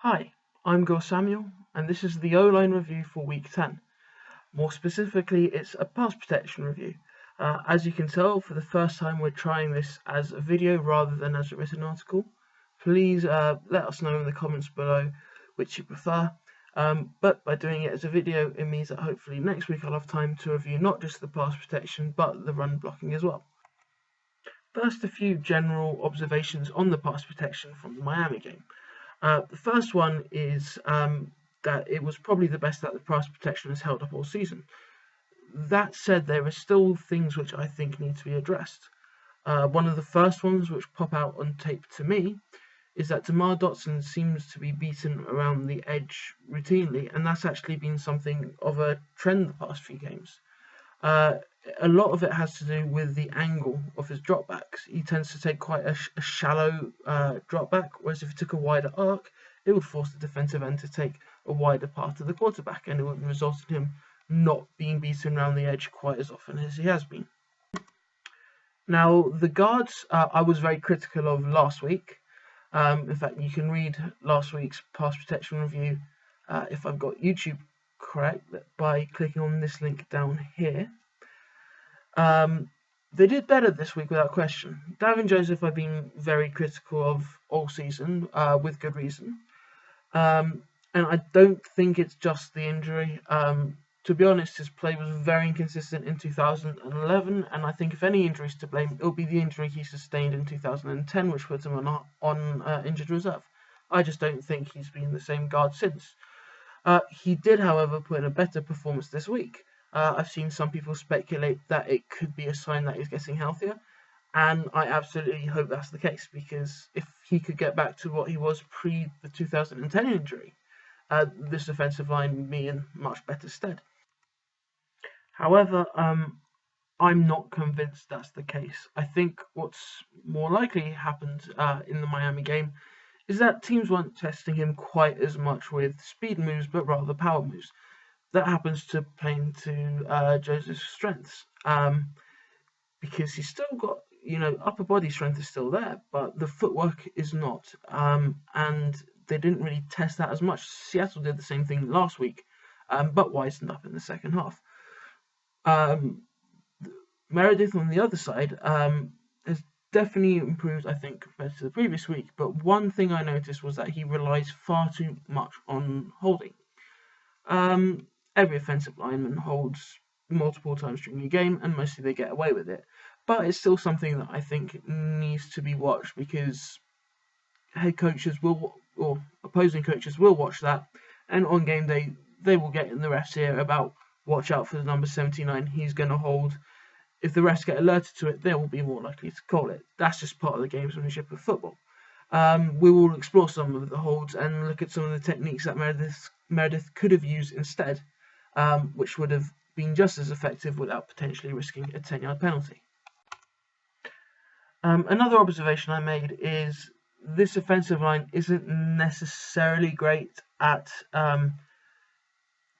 Hi, I'm Gil Samuel, and this is the O-line review for Week 10. More specifically, it's a pass protection review. As you can tell, for the first time we're trying this as a video rather than as a written article. Please let us know in the comments below which you prefer. But by doing it as a video, it means that hopefully next week I'll have time to review not just the pass protection, but the run blocking as well. First, a few general observations on the pass protection from the Miami game. The first one is that it was probably the best that the pass protection has held up all season. That said, there are still things which I think need to be addressed. One of the first ones which pop out on tape to me is that DeMar Dotson seems to be beaten around the edge routinely, and that's actually been something of a trend the past few games. A lot of it has to do with the angle of his dropbacks. He tends to take quite a shallow dropback, whereas if he took a wider arc, it would force the defensive end to take a wider part of the quarterback, and it would result in him not being beaten around the edge quite as often as he has been. Now, the guards, I was very critical of last week. In fact, you can read last week's pass protection review, if I've got YouTube correct, by clicking on this link down here. They did better this week without question. Davin Joseph I've been very critical of all season, with good reason. And I don't think it's just the injury. To be honest, his play was very inconsistent in 2011, and I think if any injury is to blame, it'll be the injury he sustained in 2010, which puts him on injured reserve. I just don't think he's been the same guard since. He did, however, put in a better performance this week. I've seen some people speculate that it could be a sign that he's getting healthier, and I absolutely hope that's the case, because if he could get back to what he was pre the 2010 injury, this offensive line would be in much better stead. However, I'm not convinced that's the case. I think what's more likely happened in the Miami game is that teams weren't testing him quite as much with speed moves, but rather power moves. That happens to play into Joseph's strengths, because he's still got, upper body strength is still there, but the footwork is not, and they didn't really test that as much. Seattle did the same thing last week, but wisened up in the second half. Meredith, on the other side, has definitely improved, I think, compared to the previous week, but one thing I noticed was that he relies far too much on holding. Every offensive lineman holds multiple times during a game, and mostly they get away with it. But it's still something that I think needs to be watched, because head coaches or opposing coaches will watch that, and on game day they will get in the refs' ear about, watch out for the number 79, he's going to hold. If the refs get alerted to it, they will be more likely to call it. That's just part of the gamesmanship of football. We will explore some of the holds and look at some of the techniques that Meredith could have used instead, which would have been just as effective without potentially risking a 10-yard penalty. Another observation I made is this offensive line isn't necessarily great at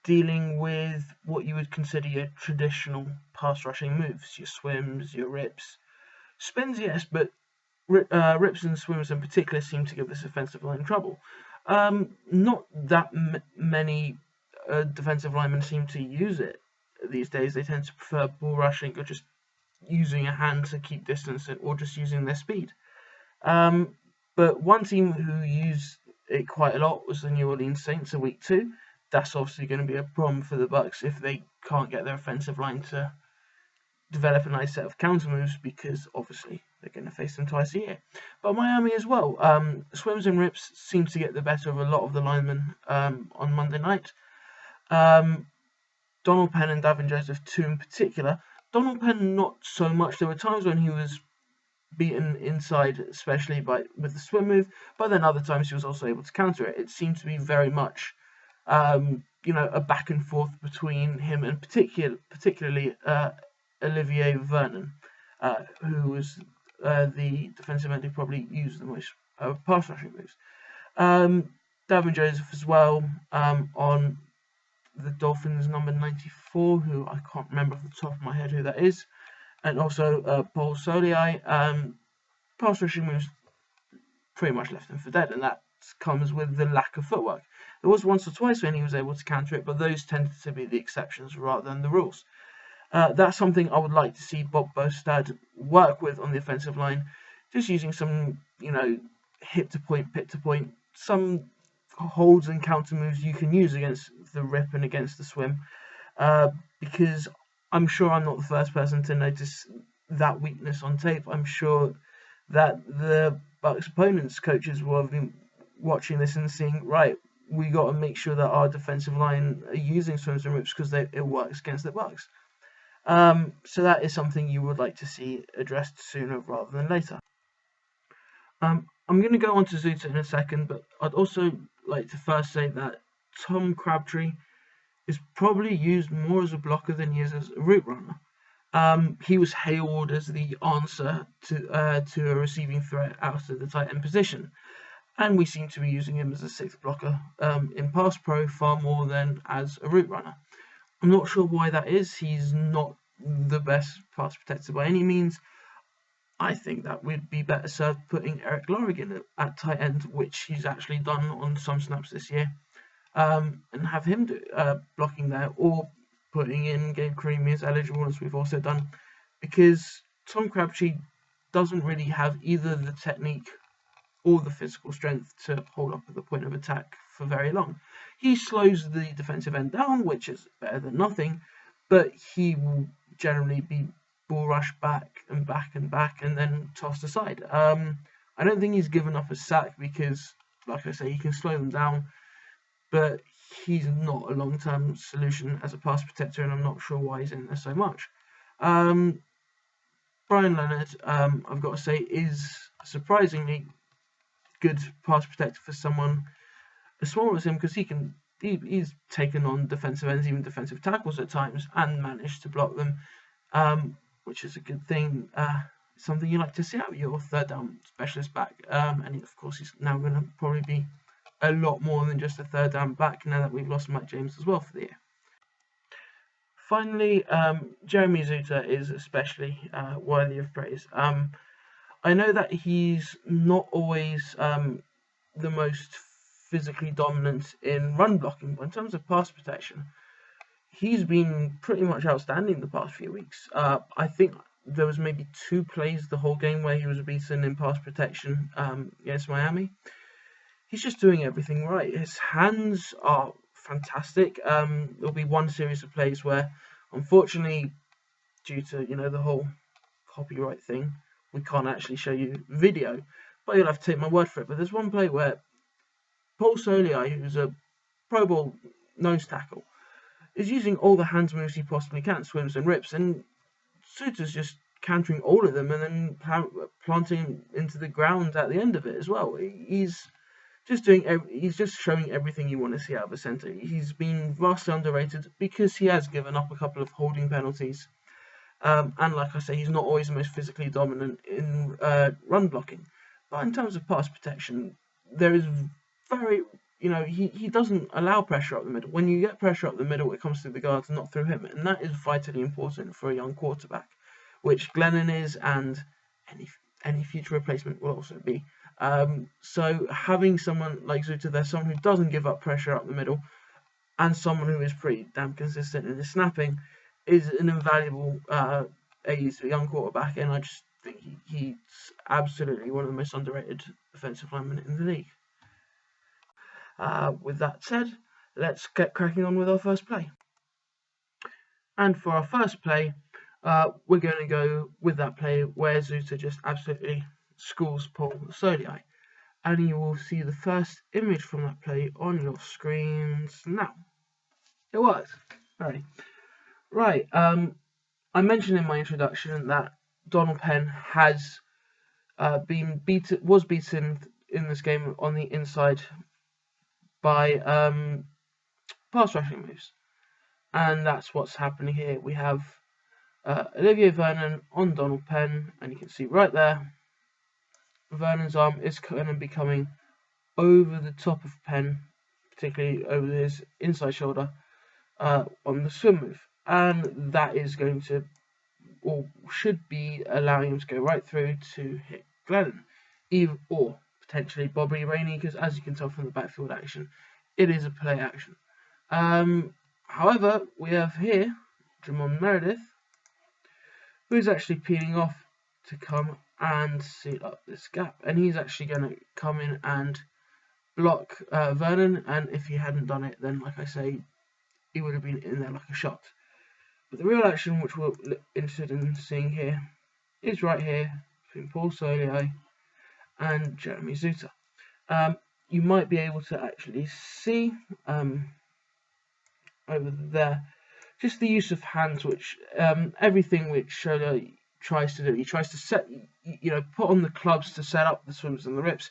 dealing with what you would consider your traditional pass rushing moves, your swims, your rips. Spins, yes, but rips and swims in particular seem to give this offensive line trouble. Not that many defensive linemen seem to use it these days. They tend to prefer ball rushing, or just using a hand to keep distance, or just using their speed. But one team who used it quite a lot was the New Orleans Saints in week 2. That's obviously going to be a problem for the Bucs if they can't get their offensive line to develop a nice set of counter moves, because obviously they're going to face them twice a year. But Miami as well. Swims and rips seem to get the better of a lot of the linemen on Monday night. Donald Penn and Davin Joseph, too, in particular. Donald Penn, not so much. There were times when he was beaten inside, especially with the swim move, but then other times he was also able to counter it. It seemed to be very much a back and forth between him and particularly Olivier Vernon, who was the defensive end who probably used the most pass rushing moves. Davin Joseph as well, on the Dolphins number 94, who I can't remember off the top of my head who that is, and also Paul Soliai. Pass rushing moves pretty much left him for dead, and that comes with the lack of footwork. There was once or twice when he was able to counter it, but those tended to be the exceptions rather than the rules. That's something I would like to see Bob Bostad work with on the offensive line, just using some, hip to point, pit to point, some holds and counter moves you can use against the rip and against the swim, because I'm sure I'm not the first person to notice that weakness on tape. I'm sure that the Bucs opponents' coaches will have been watching this and seeing, right, we got to make sure that our defensive line are using swims and rips because it works against the Bucs. So that is something you would like to see addressed sooner rather than later. I'm going to go on to Zuta in a second, but I'd also like to first say that Tom Crabtree is probably used more as a blocker than he is as a route runner. He was hailed as the answer to a receiving threat out of the tight end position, and we seem to be using him as a sixth blocker in pass pro far more than as a route runner. I'm not sure why that is. He's not the best pass protector by any means. I think that we'd be better served putting Eric Lorigan at tight end, which he's actually done on some snaps this year, and have him do blocking there, or putting in Gabe Creamy as eligible, as we've also done, because Tom Crabtree doesn't really have either the technique or the physical strength to hold up at the point of attack for very long. He slows the defensive end down, which is better than nothing, but he will generally be ball rushed back and back and back and then tossed aside. I don't think he's given up a sack because, like I say, he can slow them down, but he's not a long-term solution as a pass protector, and I'm not sure why he's in there so much. Brian Leonard, I've got to say, is surprisingly good pass protector for someone as small as him, because he's taken on defensive ends, even defensive tackles at times, and managed to block them, which is a good thing. Something you like to see out of your third down specialist back, and of course he's now going to probably be a lot more than just a third down back now that we've lost Matt James as well for the year. Finally, Jeremy Zuta is especially worthy of praise. I know that he's not always the most physically dominant in run blocking, but in terms of pass protection, he's been pretty much outstanding the past few weeks. I think there was maybe 2 plays the whole game where he was beaten in pass protection against Miami. He's just doing everything right. His hands are fantastic. There'll be one series of plays where, unfortunately, due to the whole copyright thing, we can't actually show you video, but you'll have to take my word for it. But there's one play where Paul Soliai, who's a Pro Bowl nose tackle, is using all the hands moves he possibly can, swims and rips, and Suta's just countering all of them and then planting into the ground at the end of it as well. He's just showing everything you want to see out of a centre. He's been vastly underrated because he has given up a couple of holding penalties. And like I say, he's not always the most physically dominant in run blocking. But in terms of pass protection, there is he doesn't allow pressure up the middle. When you get pressure up the middle, it comes through the guards, not through him. And that is vitally important for a young quarterback, which Glennon is, and any future replacement will also be. So having someone like Zuta there, someone who doesn't give up pressure up the middle, and someone who is pretty damn consistent in his snapping, is an invaluable aid to a young quarterback, and I just think he's absolutely one of the most underrated offensive linemen in the league. With that said, let's get cracking on with our first play. And for our first play, we're going to go with that play where Zuta just absolutely schools Paul Soliai. And you will see the first image from that play on your screens now. It works. Alrighty. Right. I mentioned in my introduction that Donald Penn has was beaten in this game on the inside by pass rushing moves, and that's what's happening here. We have Olivier Vernon on Donald Penn, and you can see right there, Vernon's arm is going to be coming over the top of Penn, particularly over his inside shoulder on the swim move, and that is going to, or should be, allowing him to go right through to hit Glennon, or potentially Bobby Rainey, because as you can tell from the backfield action, it is a play action. However, we have here Jamon Meredith, who is actually peeling off to come and seal up this gap, and he's actually going to come in and block Vernon, and if he hadn't done it, then like I say, he would have been in there like a shot. But the real action which we're interested in seeing here is right here between Paul Soliai and Jeremy Zutter. You might be able to actually see over there just the use of hands, which everything which Soliai tries to do. He tries to set, put on the clubs to set up the swims and the rips,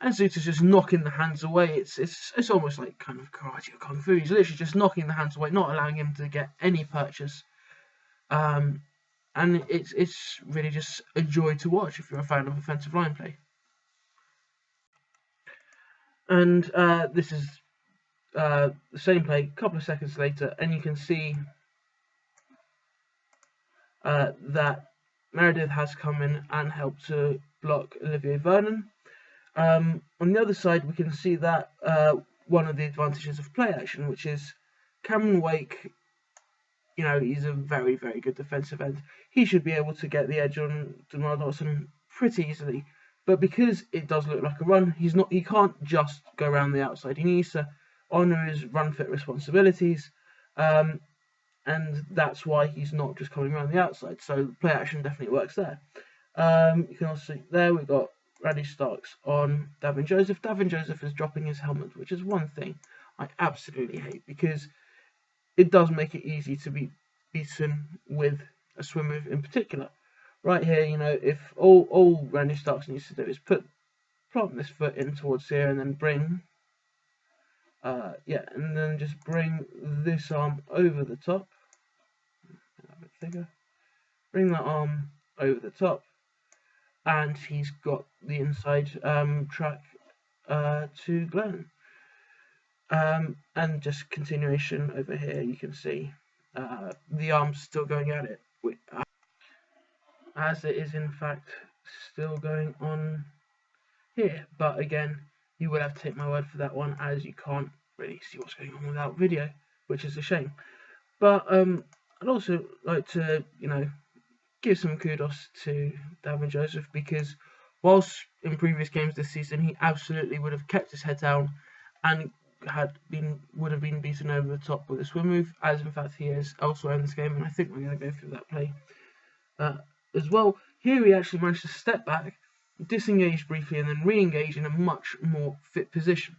and Zutter's just knocking the hands away. It's almost like kind of karate or kung fu. He's literally just knocking the hands away, not allowing him to get any purchase. And it's really just a joy to watch if you're a fan of offensive line play. And this is the same play a couple of seconds later, and you can see that Meredith has come in and helped to block Olivier Vernon. On the other side, we can see that one of the advantages of play action, which is Cameron Wake, he's a very, very good defensive end. He should be able to get the edge on Demar Dawson pretty easily. But because it does look like a run, he can't just go around the outside. He needs to honour his run fit responsibilities. And that's why he's not just coming around the outside. So play action definitely works there. You can also see there we've got Randy Starks on Davin Joseph. Davin Joseph is dropping his helmet, which is one thing I absolutely hate, because it does make it easy to be beaten with a swim move in particular. Right here, if all Randy Starks needs to do is plant this foot in towards here and then bring and then just bring this arm over the top. A bit thicker. Bring that arm over the top, and he's got the inside track to Glenn. And just continuation over here, you can see the arm's still going at it, as it is in fact still going on here. But again, you will have to take my word for that one, as you can't really see what's going on without video, which is a shame. But I'd also like to, give some kudos to Davin Joseph, because whilst in previous games this season he absolutely would have kept his head down and would have been beaten over the top with a swim move, as in fact he is elsewhere in this game, and I think we're going to go through that play as well. Here he actually managed to step back, disengage briefly, and then re-engage in a much more fit position.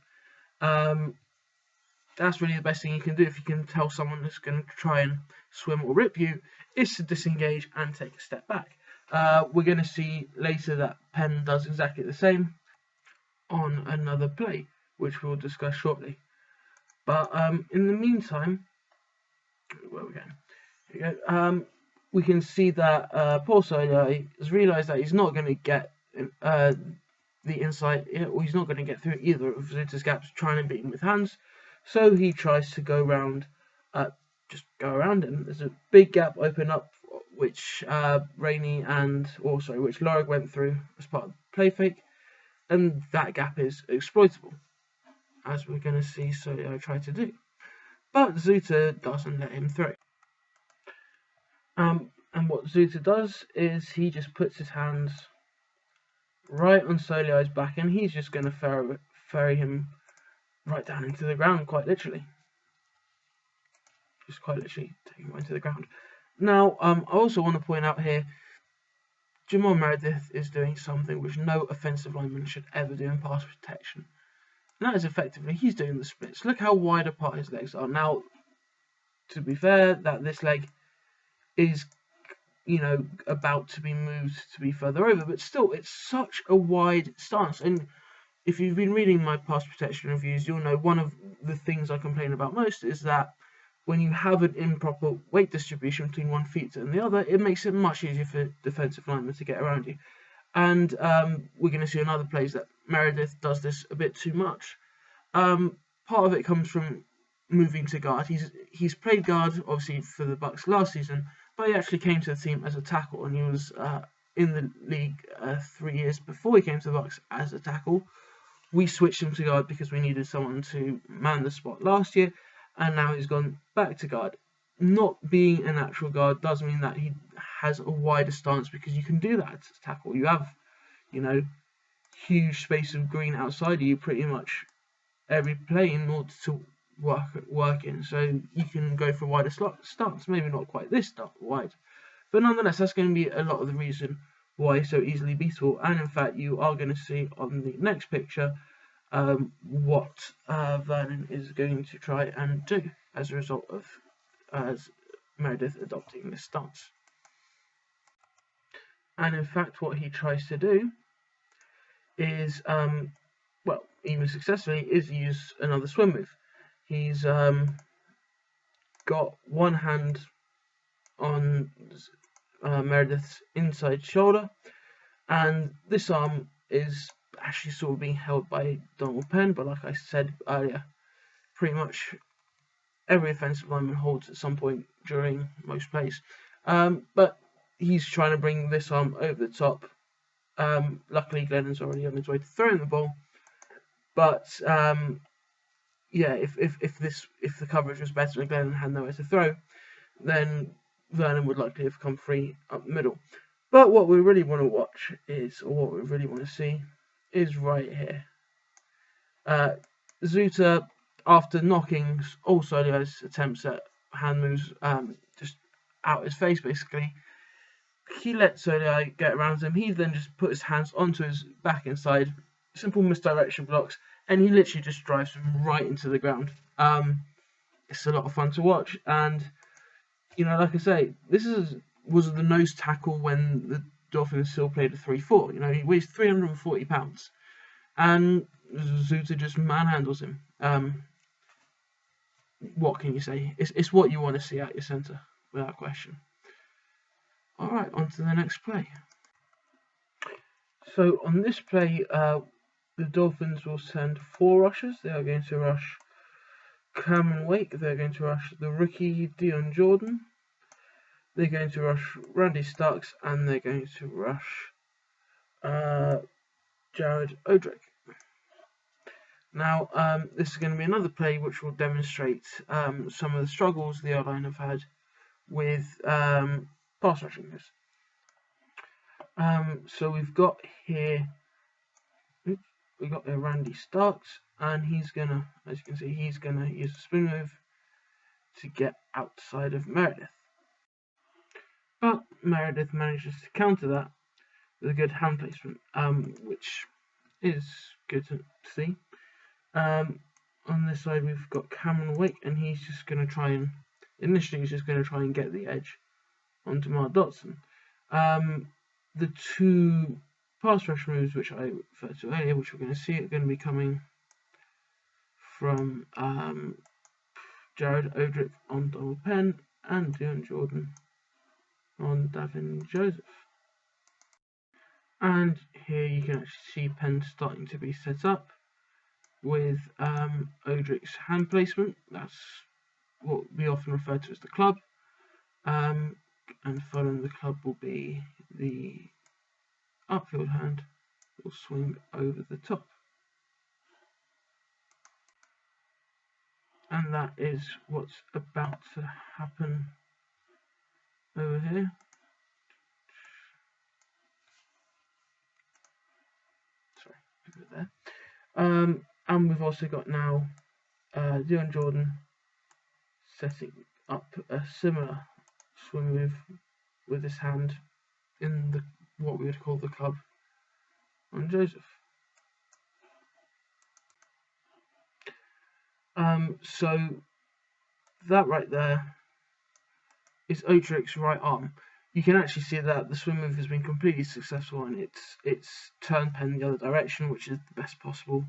That's really the best thing you can do if you can tell someone that's going to try and swim or rip you, is to disengage and take a step back. We're going to see later that Penn does exactly the same on another play, which we'll discuss shortly. But in the meantime, where are we going? Here we go. We can see that Paul Soliai has realised that he's not going to get the inside, or he's not going to get through either of Zutter's gaps trying to beat him with hands. So he tries to go around, around him. There's a big gap open up, which Rainey which Lorig went through as part of the play fake, and that gap is exploitable, as we're going to see Soliai try to do. But Zutter doesn't let him through. And what Zutter does is he just puts his hands right on Soliai's back, and he's just going to ferry him right down into the ground, quite literally. Just quite literally taking him into the ground. Now, I also want to point out here, Jamon Meredith is doing something which no offensive lineman should ever do in pass protection. And that is effectively, he's doing the splits. Look how wide apart his legs are. Now, to be fair, that this leg is, about to be moved to be further over, but still, it's such a wide stance. And if you've been reading my pass protection reviews, you'll know one of the things I complain about most is that when you have an improper weight distribution between one feet and the other, it makes it much easier for defensive linemen to get around you. And we're going to see in other plays that Meredith does this a bit too much. Part of it comes from moving to guard. He's played guard, obviously, for the Bucs last season, but he actually came to the team as a tackle, and he was in the league 3 years before he came to the Bucs as a tackle. We switched him to guard because we needed someone to man the spot last year, and now he's gone back to guard. Not being a natural guard does mean that he has a wider stance, because you can do that as a tackle. You have, huge space of green outside of you pretty much every play in order to work in. So you can go for a wider stance, maybe not quite this wide, but nonetheless, that's going to be a lot of the reason why he's so easily beatable. And in fact, you are going to see on the next picture what Vernon is going to try and do as a result of Meredith adopting this stance. And in fact, what he tries to do is, well, even successfully, is use another swim move. He's got one hand on Meredith's inside shoulder, and this arm is actually sort of being held by Donald Penn, but like I said earlier, pretty much every offensive lineman holds at some point during most plays. But he's trying to bring this arm over the top. Luckily, Glennon's already on his way to throwing the ball, but yeah, if the coverage was better and Glennon had nowhere to throw, then Vernon would likely have come free up the middle. But what we really want to watch is, or what we really want to see, is right here. Zuta, after knocking all Solio's attempts at hand moves just out his face, basically, he let Solio get around him. He then just put his hands onto his back inside, simple misdirection blocks, and he literally just drives him right into the ground. It's a lot of fun to watch, and like I say, this was the nose tackle when the Dolphins still played a 3-4. He weighs 340 pounds, and Zuta just manhandles him. What can you say? It's what you want to see at your centre, without question. Alright, on to the next play. So on this play, the Dolphins will send 4 rushers. They are going to rush Cameron Wake. They're going to rush the rookie Dion Jordan. They're going to rush Randy Starks, and they're going to rush Jared Odrick. Now, this is going to be another play which will demonstrate some of the struggles the O-line have had with pass rushing this. So we've got here, Randy Starks, and he's gonna, as you can see, he's gonna use a spin move to get outside of Meredith. But Meredith manages to counter that with a good hand placement, which is good to see. On this side, we've got Cameron Wake, and he's just going to try and, initially, he's just going to try and get the edge on Demar Dotson. The 2 pass rush moves, which I referred to earlier, which we're going to see, are going to be coming from Jared Odrick on Donald Penn and Dion Jordan on Davin Joseph. And here you can actually see Penn starting to be set up with Odrick's hand placement. That's what we often refer to as the club. And following the club will be the upfield hand that will swing over the top. And that is what's about to happen over here. Sorry, over there. And we've also got now Dion Jordan setting up a similar swim move with his hand in the what we would call the club on Joseph. So that right there is Odrick's right arm. You can actually see that the swim move has been completely successful, and it's turned Penn the other direction, which is the best possible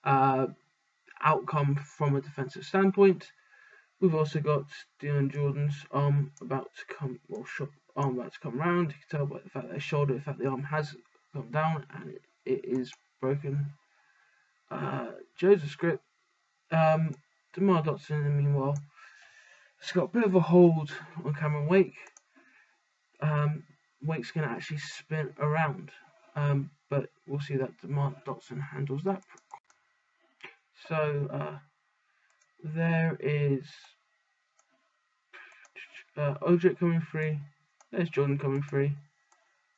outcome from a defensive standpoint. We've also got Dion Jordan's arm about to come, arm about to come round. You can tell by the fact that his shoulder, in fact, the arm has come down and it is broken. Joseph's grip. Demar Dotson, in the meanwhile, has got a bit of a hold on Cameron Wake. Wake's going to actually spin around. But we'll see that Dotson handles that. So there is Odrick coming free, there's Jordan coming free,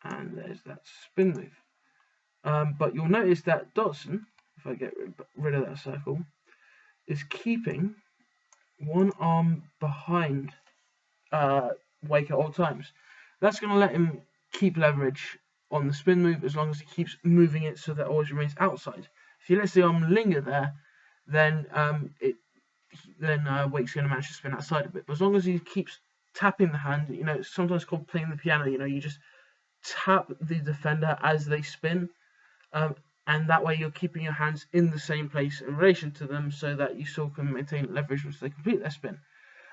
and there's that spin move. But you'll notice that Dotson, if I get rid of that circle, is keeping one arm behind Wake at all times. That's going to let him keep leverage on the spin move as long as he keeps moving it so that it always remains outside. If he lets the arm linger there, then Wake's going to manage to spin outside of it. But as long as he keeps tapping the hand, it's sometimes called playing the piano. You just tap the defender as they spin, and that way you're keeping your hands in the same place in relation to them, so that you still can maintain leverage once they complete their spin.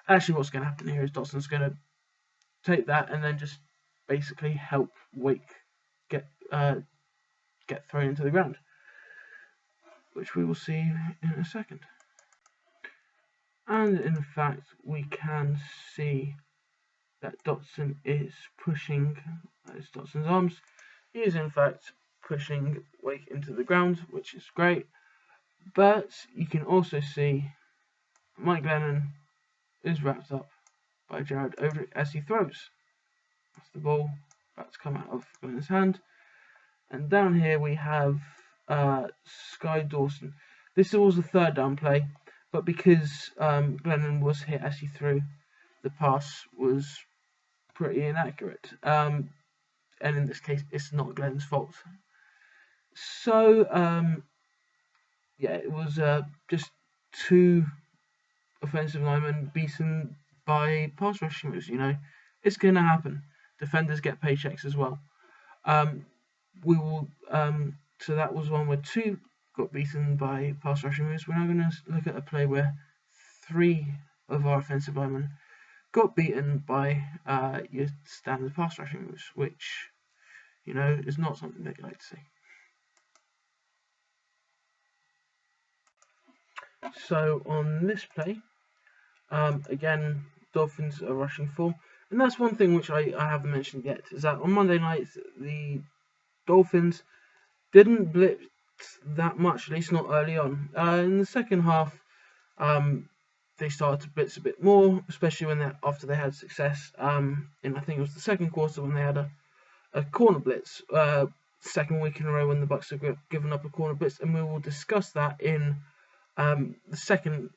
Actually, what's going to happen here is Dotson's going to take that and then just basically help Wake get thrown into the ground, which we will see in a second. And in fact, we can see that Dotson is pushing, as Dotson's arms, he is in fact pushing Wake into the ground, which is great. But you can also see Mike Glennon is wrapped up by Jared Odrick as he throws. That's the ball about to come out of Glennon's hand. And down here we have Sky Dawson. This was the third down play, but because Glennon was hit as he threw, the pass was pretty inaccurate. And in this case, it's not Glennon's fault. So, yeah, it was just two offensive linemen beaten by pass rushing moves. It's going to happen. Defenders get paychecks as well. We will. So that was one where two got beaten by pass rushing moves. We're now going to look at a play where three of our offensive linemen got beaten by your standard pass rushing moves, which is not something that you like to see. So on this play, again, Dolphins are rushing full, and that's one thing which I haven't mentioned yet, is that on Monday night the Dolphins didn't blitz that much, at least not early on. In the second half, they started to blitz a bit more, especially after they had success. In I think it was the second quarter when they had a corner blitz, second week in a row when the Bucs have given up a corner blitz, and we will discuss that in the second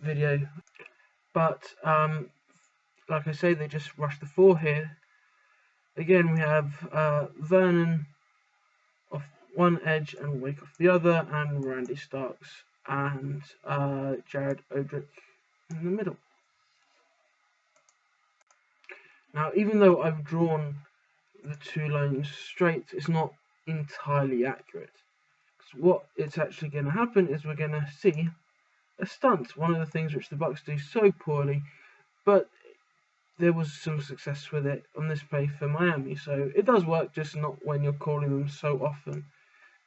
video. But like I say, they just rushed the four here. Again, we have Vernon off one edge and Wake off the other, and Randy Starks and Jared Odrick in the middle. Now, even though I've drawn the two lines straight, it's not entirely accurate. Because what it's actually going to happen is we're going to see a stunt, one of the things which the Bucs do so poorly, but there was some success with it on this play for Miami. So it does work, just not when you're calling them so often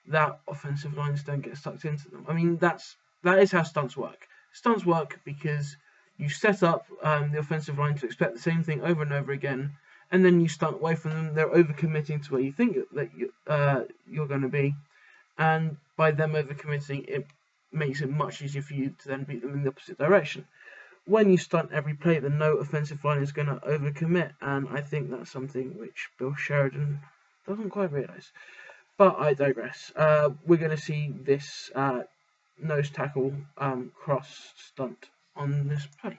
that offensive lines don't get sucked into them. I mean, that is how stunts work. Stunts work because you set up the offensive line to expect the same thing over and over again, and then you stunt away from them. They're overcommitting to where you think that you're going to be, and by them overcommitting, it makes it much easier for you to then beat them in the opposite direction. When you stunt every play, then no offensive line is going to overcommit, and I think that's something which Bill Sheridan doesn't quite realise. But I digress. We're going to see this nose tackle cross stunt on this play.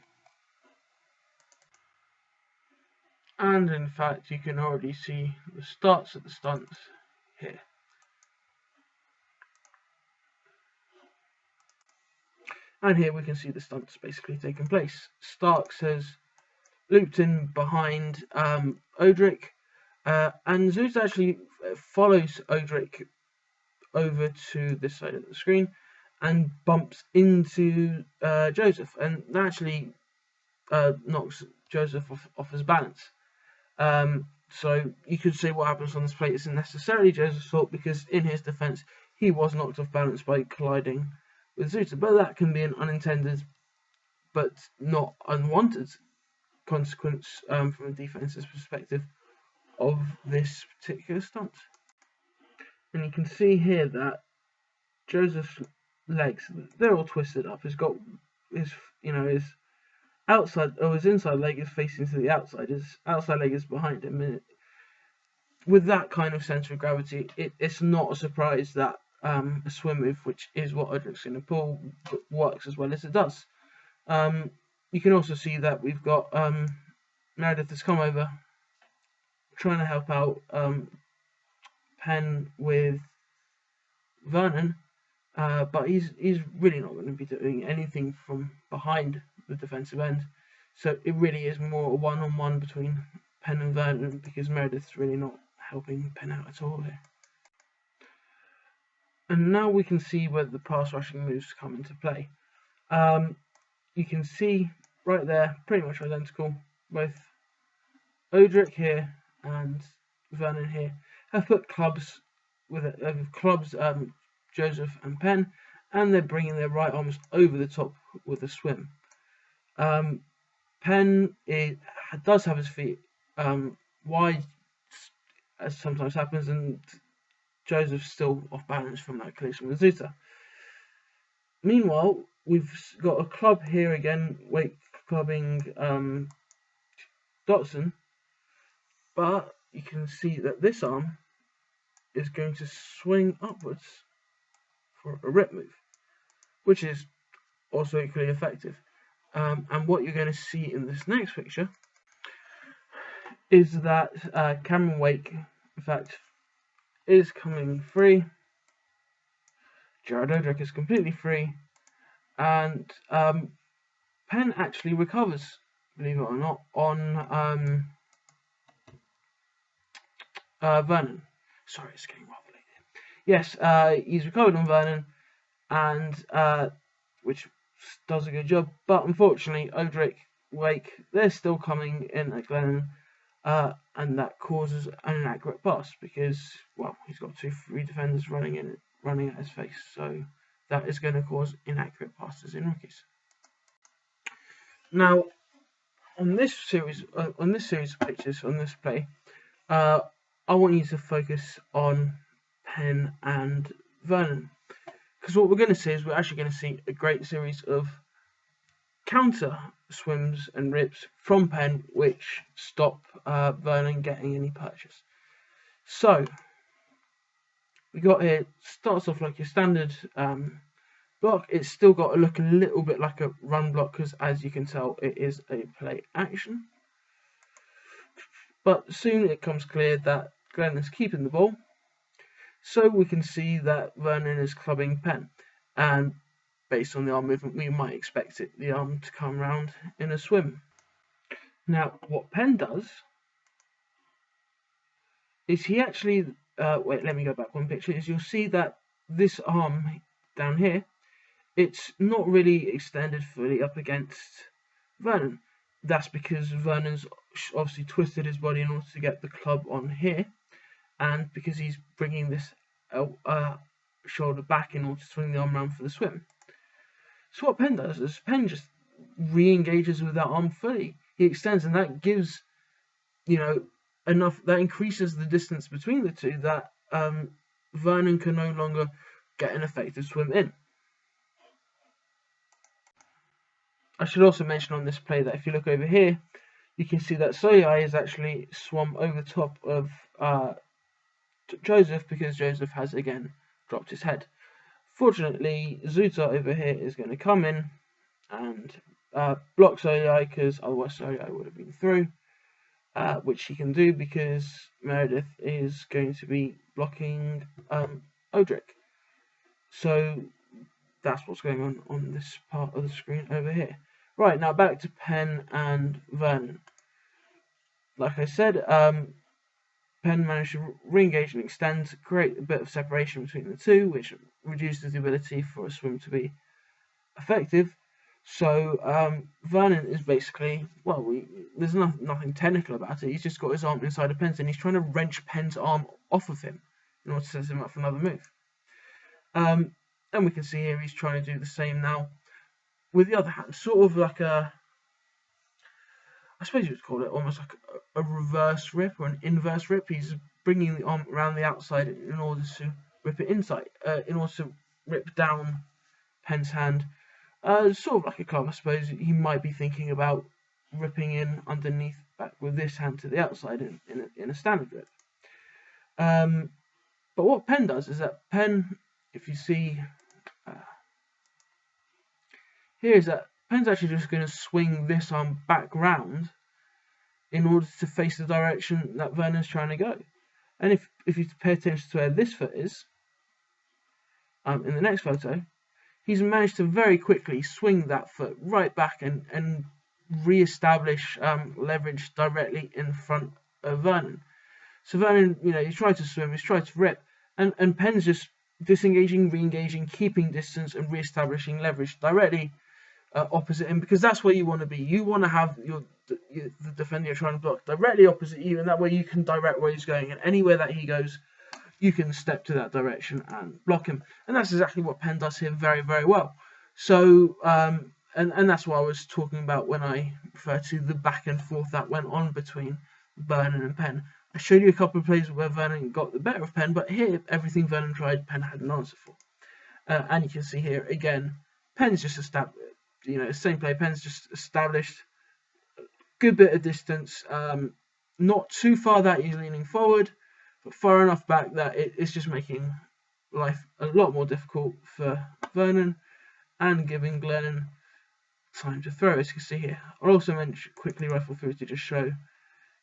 And in fact, you can already see the starts of the stunts here. And here we can see the stunts basically taking place. Starks has looped in behind Odrick, and Zeus actually follows Odrick over to this side of the screen and bumps into Joseph, and that actually knocks Joseph off his balance. So you could say what happens on this play isn't necessarily Joseph's fault, because in his defense he was knocked off balance by colliding with Zuta, but that can be an unintended but not unwanted consequence from a defense's perspective of this particular stunt. And you can see here that Joseph's legs, they're all twisted up. He's got his, his outside, or his inside leg is facing to the outside. His outside leg is behind him. And with that kind of center of gravity, it's not a surprise that a swim move, which is what Odrick's in a pool, works as well as it does. You can also see that we've got Meredith has come over, trying to help out Penn with Vernon, but he's really not going to be doing anything from behind the defensive end. So it really is more a one-on-one between Penn and Vernon, because Meredith's really not helping Penn out at all here. And now we can see where the pass rushing moves come into play. You can see right there, pretty much identical. Both Odrick here and Vernon here have put clubs Joseph and Penn, and they're bringing their right arms over the top with a swim. Penn does have his feet wide, as sometimes happens, and Joseph's still off balance from that collision with Zuta. Meanwhile, we've got a club here again, weight clubbing Dotson, but you can see that this arm is going to swing upwards for a rip move, which is also equally effective. And what you're going to see in this next picture is that Cameron Wake, in fact, is coming free. Jared Odrick is completely free, and Penn actually recovers, believe it or not, on Vernon. Sorry, it's getting rather late here. Yes, he's recovered on Vernon, and which does a good job. But unfortunately, Odrick, Wake, they're still coming in at Glennon, and that causes an inaccurate pass because, well, he's got 2 free defenders running at his face. So that is going to cause inaccurate passes in rookies. Now, on this series of pictures, on this play, I want you to focus on Penn and Vernon, because what we're going to see is we're actually going to see a great series of counter swims and rips from Penn, which stop Vernon getting any purchase. So we got here, starts off like your standard block. It's still got to look a little bit like a run block, because as you can tell, it is a play action. But soon it comes clear that Glenn is keeping the ball, so we can see that Vernon is clubbing Penn, and based on the arm movement, we might expect the arm to come round in a swim. Now, what Penn does is he actually, wait, let me go back one picture, is you'll see that this arm down here, it's not really extended fully up against Vernon. That's because Vernon's obviously twisted his body in order to get the club on here, and because he's bringing this shoulder back in order to swing the arm around for the swim. So what Penn does is Penn just re-engages with that arm fully. He extends, and that gives, enough, that increases the distance between the two, that Vernon can no longer get an effective swim in. I should also mention on this play that if you look over here, you can see that Soyai is actually swum over top of Joseph, because Joseph has again dropped his head. Fortunately, Zuta over here is going to come in and block Soyai, because otherwise Soyai would have been through, which he can do because Meredith is going to be blocking Odrick. So that's what's going on this part of the screen over here. Right, now back to Penn and Vernon. Like I said, Penn managed to re-engage and extend, create a bit of separation between the two, which reduces the ability for a swim to be effective. So Vernon is basically, well, there's nothing technical about it. He's just got his arm inside of Penn's, and he's trying to wrench Penn's arm off of him in order to set him up for another move. And we can see here he's trying to do the same now with the other hand, sort of like a I suppose you would call it almost like a reverse rip or an inverse rip. He's bringing the arm around the outside in order to rip it inside, in order to rip down Penn's hand. Sort of like a club, I suppose. He might be thinking about ripping in underneath back with this hand to the outside in a standard rip. But what Penn does is that Penn, if you see here, is that Penn's actually just going to swing this arm back round in order to face the direction that Vernon's trying to go. And if you pay attention to where this foot is, in the next photo, he's managed to very quickly swing that foot right back and re-establish leverage directly in front of Vernon. So Vernon, he's tried to swim, he's tried to rip, and Penn's just disengaging, re-engaging, keeping distance, and re-establishing leverage directly opposite him, because that's where you want to be. You want to have the defender you're trying to block directly opposite you, and that way you can direct where he's going, and anywhere that he goes, you can step to that direction and block him. And that's exactly what Penn does here very, very well. So, and that's what I was talking about when I refer to the back and forth that went on between Vernon and Penn. I showed you a couple of plays where Vernon got the better of Penn, but here, everything Vernon tried, Penn had an answer for. And you can see here, again, Penn's just established, same play, Penn's just established a good bit of distance, not too far that he's leaning forward, but far enough back that it's just making life a lot more difficult for Vernon and giving Glennon time to throw, as you can see here. I'll also mention quickly rifle through to just show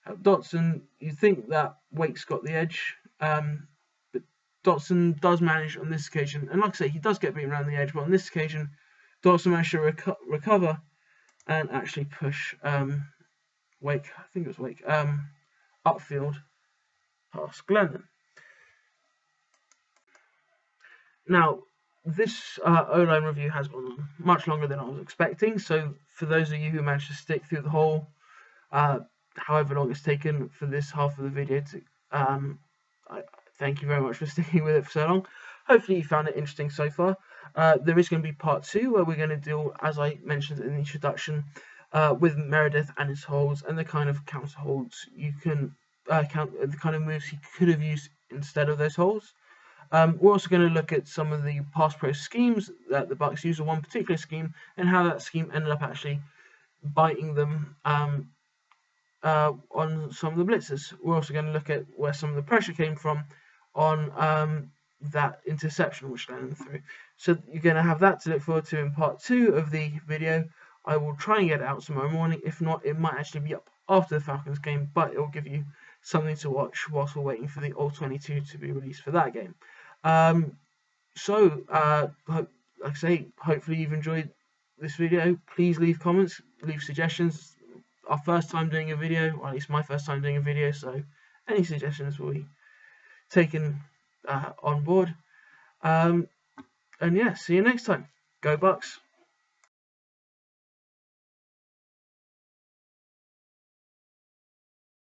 how Dotson, you think that Wake's got the edge, but Dotson does manage on this occasion, and like I say, he does get beaten around the edge, but on this occasion, Dotson managed to recover and actually push Wake, I think it was Wake, upfield past Glennon. Now, this O-line review has gone on much longer than I was expecting, so for those of you who managed to stick through the whole, however long it's taken for this half of the video, I thank you very much for sticking with it for so long. Hopefully you found it interesting so far. There is going to be part 2 where we're going to deal, as I mentioned in the introduction, with Meredith and his holds and the kind of counter holds you can the kind of moves he could have used instead of those holds. We're also going to look at some of the pass pro schemes that the Bucs use, or one particular scheme, and how that scheme ended up actually biting them on some of the blitzes. We're also going to look at where some of the pressure came from on that interception which landed through. So you're going to have that to look forward to in part 2 of the video. I will try and get it out tomorrow morning. If not, it might actually be up after the Falcons game, but it will give you something to watch whilst we're waiting for the All-22 to be released for that game. Like I say, hopefully you've enjoyed this video. Please leave comments, leave suggestions. Our first time doing a video, or at least my first time doing a video, so any suggestions will be taken on board. And yeah, see you next time. Go Bucs.